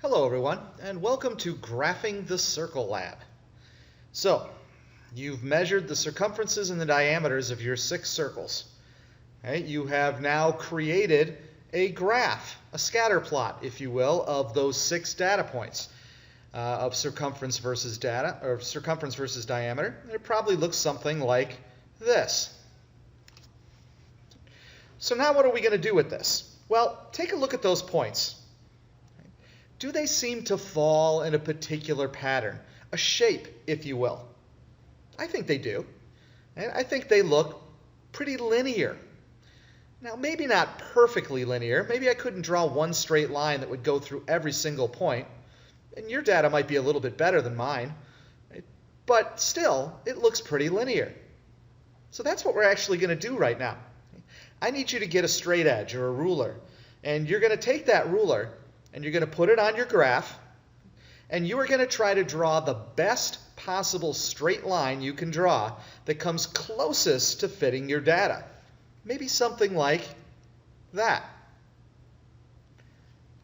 Hello everyone, and welcome to Graphing the Circle Lab. So, you've measured the circumferences and the diameters of your 6 circles. Okay? You have now created a graph, a scatter plot, if you will, of those 6 data points of circumference versus diameter. And it probably looks something like this. So now what are we going to do with this? Well, take a look at those points. Do they seem to fall in a particular pattern, a shape, if you will? I think they do. And I think they look pretty linear. Now, maybe not perfectly linear. Maybe I couldn't draw one straight line that would go through every single point. And your data might be a little bit better than mine. Right? But still, it looks pretty linear. So that's what we're actually going to do right now. I need you to get a straight edge or a ruler. And you're going to take that ruler and you're going to put it on your graph, and you are going to try to draw the best possible straight line you can draw that comes closest to fitting your data. Maybe something like that.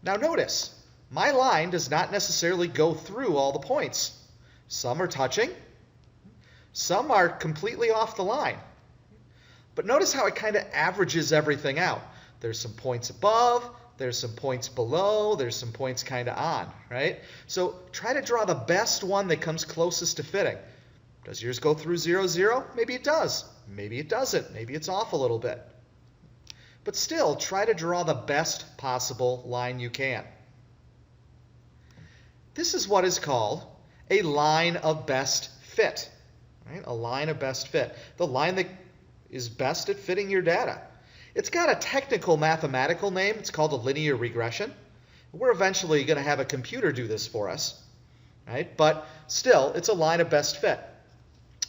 Now notice, my line does not necessarily go through all the points. Some are touching, some are completely off the line. But notice how it kind of averages everything out. There's some points above, there's some points below, there's some points kind of on, right? So try to draw the best one that comes closest to fitting. Does yours go through 0, 0? Maybe it does. Maybe it doesn't. Maybe it's off a little bit. But still, try to draw the best possible line you can. This is what is called a line of best fit, right? A line of best fit. The line that is best at fitting your data. It's got a technical mathematical name. It's called a linear regression. We're eventually going to have a computer do this for us, right? But still, it's a line of best fit.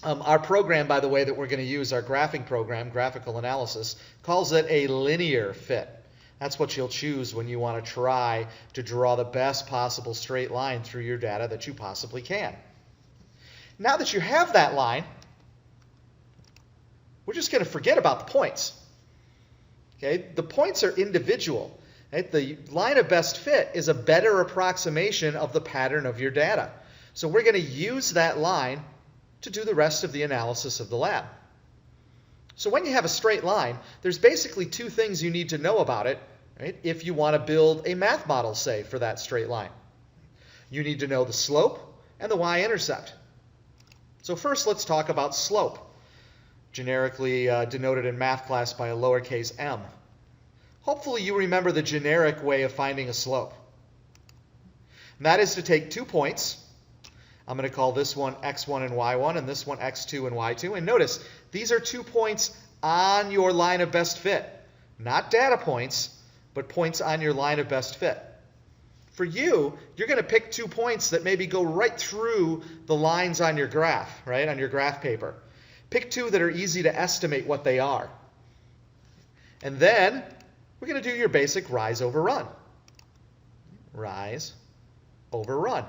Our program, by the way, that we're going to use, our graphing program, graphical analysis, calls it a linear fit. That's what you'll choose when you want to try to draw the best possible straight line through your data that you possibly can. Now that you have that line, we're just going to forget about the points. Okay? The points are individual. Right? The line of best fit is a better approximation of the pattern of your data. So we're going to use that line to do the rest of the analysis of the lab. So when you have a straight line, there's basically 2 things you need to know about it, right? If you want to build a math model, say, for that straight line. You need to know the slope and the Y-intercept. So first, let's talk about slope. Generically denoted in math class by a lowercase m. Hopefully you remember the generic way of finding a slope. And that is to take 2 points. I'm going to call this one x1 and y1 and this one x2 and y2. And notice, these are 2 points on your line of best fit. Not data points, but points on your line of best fit. For you, you're going to pick 2 points that maybe go right through the lines on your graph, right, on your graph paper. Pick 2 that are easy to estimate what they are. And then we're going to do your basic rise over run. Rise over run.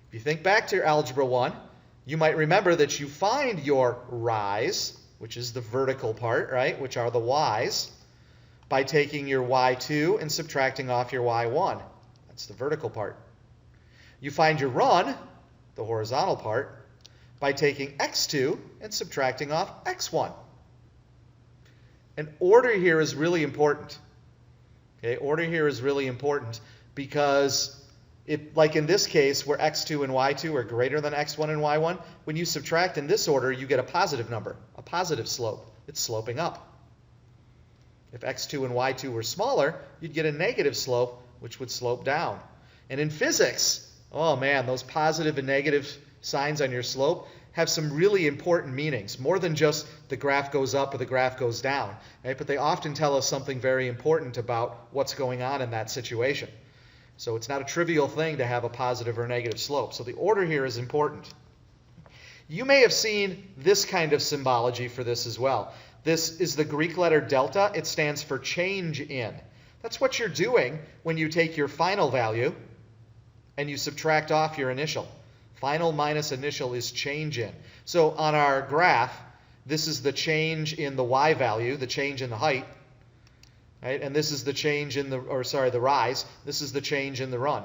If you think back to your Algebra 1, you might remember that you find your rise, which is the vertical part, right, which are the y's, by taking your y2 and subtracting off your y1. That's the vertical part. You find your run, the horizontal part, by taking x2 and subtracting off x1. And order here is really important. Okay, order here is really important because, like in this case where x2 and y2 are greater than x1 and y1, when you subtract in this order, you get a positive number, a positive slope. It's sloping up. If x2 and y2 were smaller, you'd get a negative slope, which would slope down. And in physics, oh man, those positive and negative signs on your slope have some really important meanings, more than just the graph goes up or the graph goes down, right? But they often tell us something very important about what's going on in that situation. So it's not a trivial thing to have a positive or negative slope. So the order here is important. You may have seen this kind of symbology for this as well. This is the Greek letter delta. It stands for change in. That's what you're doing when you take your final value and you subtract off your initial. Final minus initial is change in. So on our graph, this is the change in the y value, the change in the height. right? And this is the change in the, the rise. This is the change in the run.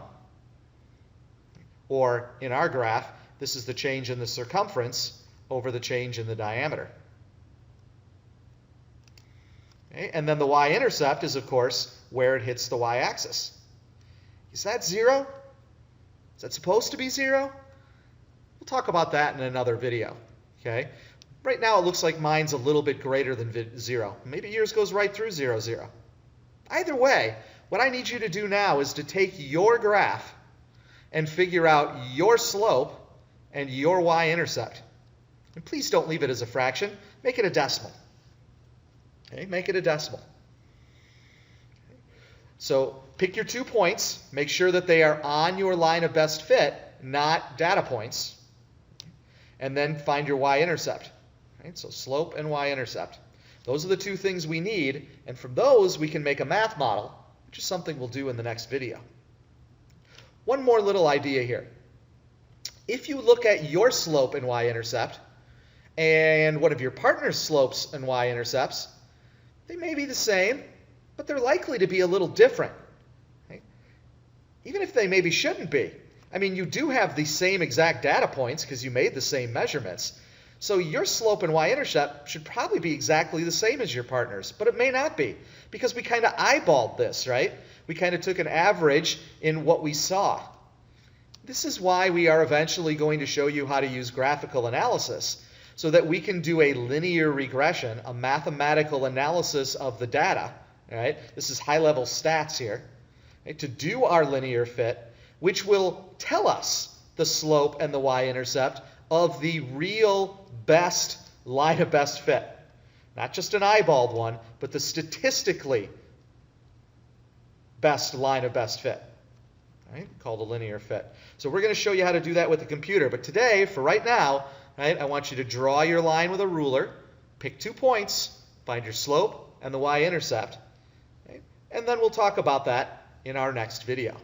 Or in our graph, this is the change in the circumference over the change in the diameter. Okay? And then the y-intercept is, of course, where it hits the y-axis. Is that 0? Is that supposed to be 0? We'll talk about that in another video. Okay? Right now it looks like mine's a little bit greater than 0. Maybe yours goes right through 0, 0. Either way, what I need you to do now is to take your graph and figure out your slope and your y-intercept. And please don't leave it as a fraction. Make it a decimal. Okay? Make it a decimal. So pick your 2 points. Make sure that they are on your line of best fit, not data points. And then find your y-intercept. Right? So slope and y-intercept. Those are the 2 things we need. And from those, we can make a math model, which is something we'll do in the next video. One more little idea here. If you look at your slope and y-intercept and one of your partner's slopes and y-intercepts, they may be the same, but they're likely to be a little different. Okay? Even if they maybe shouldn't be. I mean, you do have the same exact data points because you made the same measurements. So your slope and y-intercept should probably be exactly the same as your partner's, but it may not be because we kind of eyeballed this, right? We kind of took an average in what we saw. This is why we are eventually going to show you how to use graphical analysis so that we can do a linear regression, a mathematical analysis of the data. Right? This is high-level stats here. Right? To do our linear fit, which will tell us the slope and the y-intercept of the real best line of best fit. Not just an eyeballed one, but the statistically best line of best fit. Right? Called a linear fit. So we're going to show you how to do that with the computer. But today, for right now, right, I want you to draw your line with a ruler, pick 2 points, find your slope and the y-intercept. And then we'll talk about that in our next video.